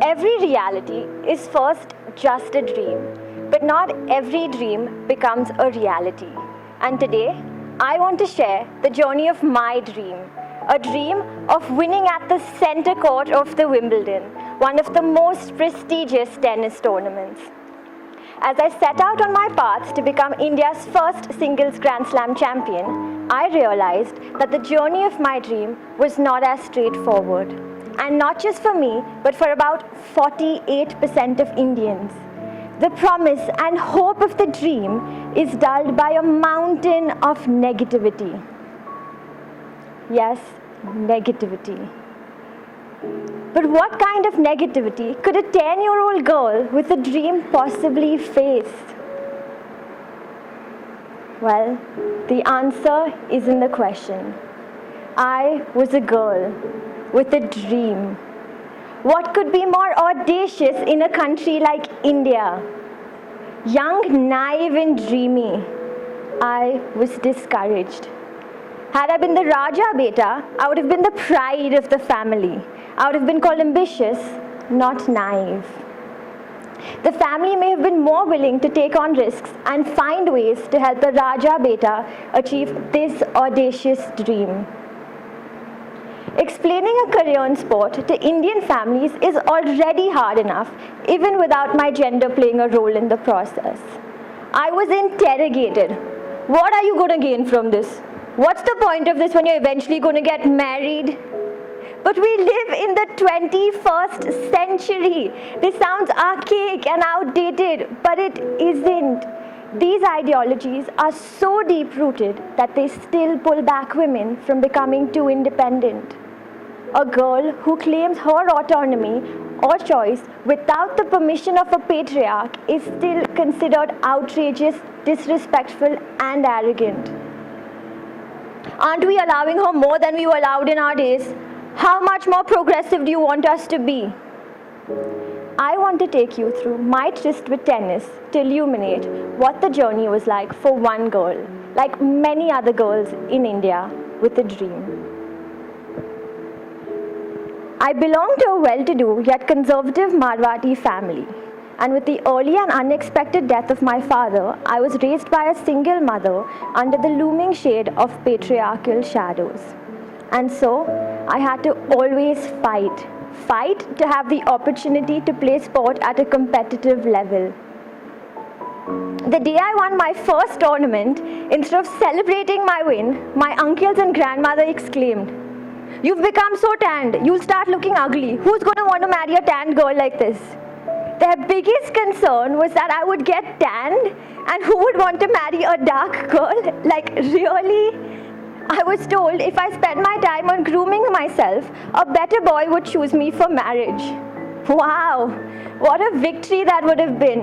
Every reality is first just a dream, but not every dream becomes a reality. And today, I want to share the journey of my dream, a dream of winning at the center court of the Wimbledon, one of the most prestigious tennis tournaments. As I set out on my path to become India's first singles Grand Slam champion, I realized that the journey of my dream was not as straightforward. And not just for me, but for about 48% of Indians. The promise and hope of the dream is dulled by a mountain of negativity. Yes, negativity. But what kind of negativity could a 10-year-old girl with a dream possibly face? Well, the answer is in the question. I was a girl with a dream. What could be more audacious in a country like India? Young, naive and dreamy, I was discouraged. Had I been the Raja Beta, I would have been the pride of the family. I would have been called ambitious, not naive. The family may have been more willing to take on risks and find ways to help the Raja Beta achieve this audacious dream. Explaining a career in sport to Indian families is already hard enough, even without my gender playing a role in the process. I was interrogated. What are you going to gain from this? What's the point of this when you're eventually going to get married? But we live in the 21st century. This sounds archaic and outdated, but it isn't. These ideologies are so deep-rooted that they still pull back women from becoming too independent. A girl who claims her autonomy or choice without the permission of a patriarch is still considered outrageous, disrespectful, and arrogant. Aren't we allowing her more than we were allowed in our days? How much more progressive do you want us to be? I want to take you through my tryst with tennis to illuminate what the journey was like for one girl, like many other girls in India with a dream. I belong to a well-to-do yet conservative Marwati family, and with the early and unexpected death of my father, I was raised by a single mother under the looming shade of patriarchal shadows. And so, I had to always fight to have the opportunity to play sport at a competitive level. The day I won my first tournament, instead of celebrating my win, my uncles and grandmother exclaimed, "You've become so tanned, you'll start looking ugly. Who's going to want to marry a tanned girl like this?" Their biggest concern was that I would get tanned, and who would want to marry a dark girl? Like, really? I was told if I spent my time on grooming myself, a better boy would choose me for marriage. Wow, what a victory that would have been.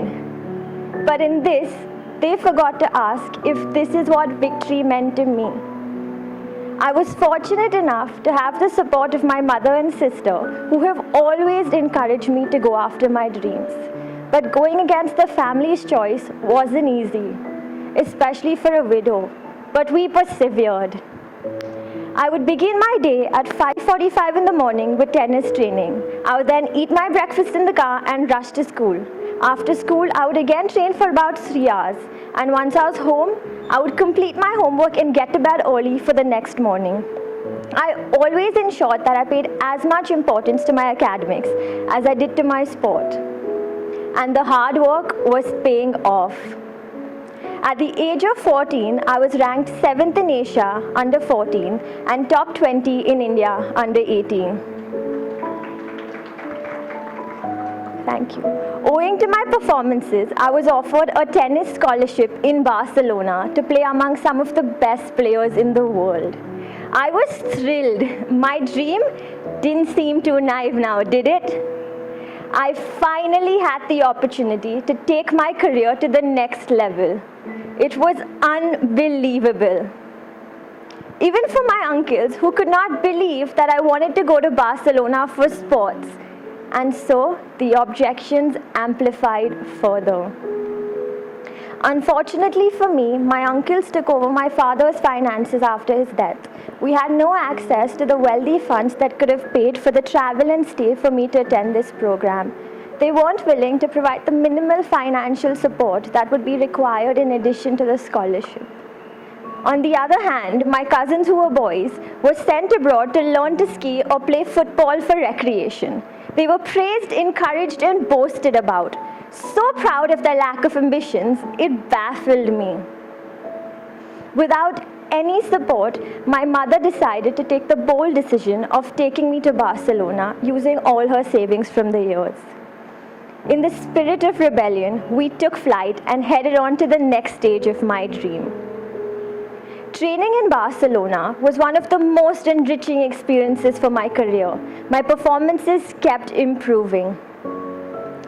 But in this, they forgot to ask if this is what victory meant to me. I was fortunate enough to have the support of my mother and sister, who have always encouraged me to go after my dreams. But going against the family's choice wasn't easy, especially for a widow. But we persevered. I would begin my day at 5:45 in the morning with tennis training. I would then eat my breakfast in the car and rush to school. After school, I would again train for about 3 hours. And once I was home, I would complete my homework and get to bed early for the next morning. I always ensured that I paid as much importance to my academics as I did to my sport. And the hard work was paying off. At the age of 14, I was ranked 7th in Asia under 14 and top 20 in India under 18. Thank you. Owing to my performances, I was offered a tennis scholarship in Barcelona to play among some of the best players in the world. I was thrilled. My dream didn't seem too naive now, did it? I finally had the opportunity to take my career to the next level. It was unbelievable. Even for my uncles, who could not believe that I wanted to go to Barcelona for sports. And so, the objections amplified further. Unfortunately for me, my uncles took over my father's finances after his death. We had no access to the wealthy funds that could have paid for the travel and stay for me to attend this program. They weren't willing to provide the minimal financial support that would be required in addition to the scholarship. On the other hand, my cousins who were boys were sent abroad to learn to ski or play football for recreation. They were praised, encouraged, and boasted about. So proud of their lack of ambitions, it baffled me. Without any support, my mother decided to take the bold decision of taking me to Barcelona using all her savings from the years. In the spirit of rebellion, we took flight and headed on to the next stage of my dream. Training in Barcelona was one of the most enriching experiences for my career. My performances kept improving.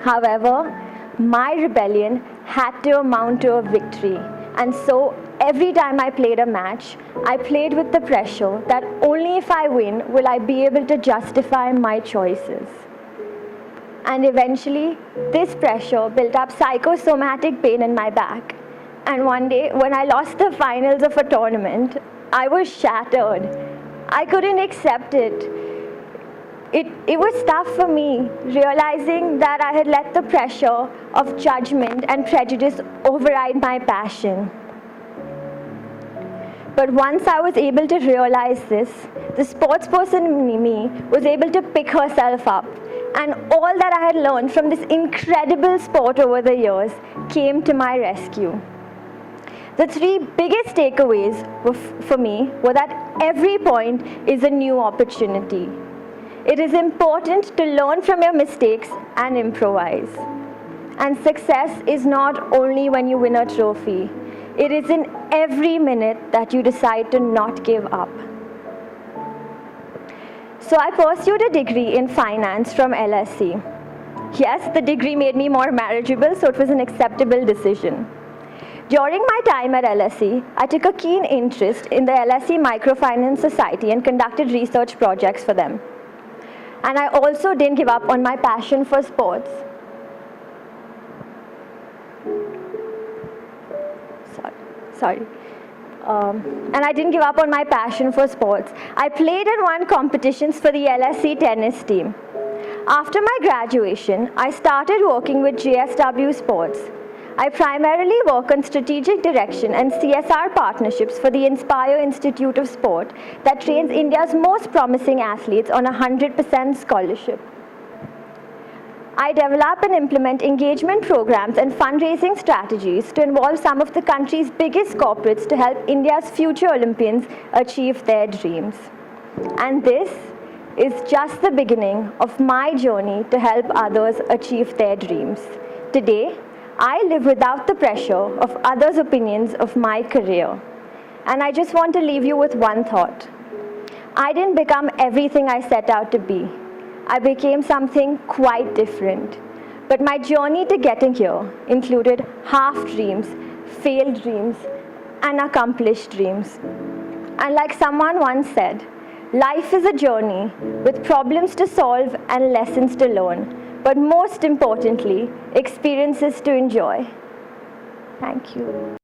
However, my rebellion had to amount to a victory, and so every time I played a match, I played with the pressure that only if I win will I be able to justify my choices. And eventually, this pressure built up psychosomatic pain in my back. And one day, when I lost the finals of a tournament, I was shattered. I couldn't accept it. It was tough for me, realizing that I had let the pressure of judgment and prejudice override my passion. But once I was able to realize this, the sports person in me was able to pick herself up. And all that I had learned from this incredible sport over the years came to my rescue. The three biggest takeaways for me were that every point is a new opportunity. It is important to learn from your mistakes and improvise. And success is not only when you win a trophy. It is in every minute that you decide to not give up. So I pursued a degree in finance from LSE. Yes, the degree made me more marriageable, so it was an acceptable decision. During my time at LSE, I took a keen interest in the LSE Microfinance Society and conducted research projects for them. And I also didn't give up on my passion for sports. And I didn't give up on my passion for sports. I played and won competitions for the LSE tennis team. After my graduation, I started working with JSW Sports. I primarily work on strategic direction and CSR partnerships for the Inspire Institute of Sport that trains India's most promising athletes on a 100% scholarship. I develop and implement engagement programs and fundraising strategies to involve some of the country's biggest corporates to help India's future Olympians achieve their dreams. And this is just the beginning of my journey to help others achieve their dreams. Today, I live without the pressure of others' opinions of my career. And I just want to leave you with one thought. I didn't become everything I set out to be. I became something quite different. But my journey to getting here included half dreams, failed dreams, and accomplished dreams. And like someone once said, life is a journey with problems to solve and lessons to learn, but most importantly, experiences to enjoy. Thank you.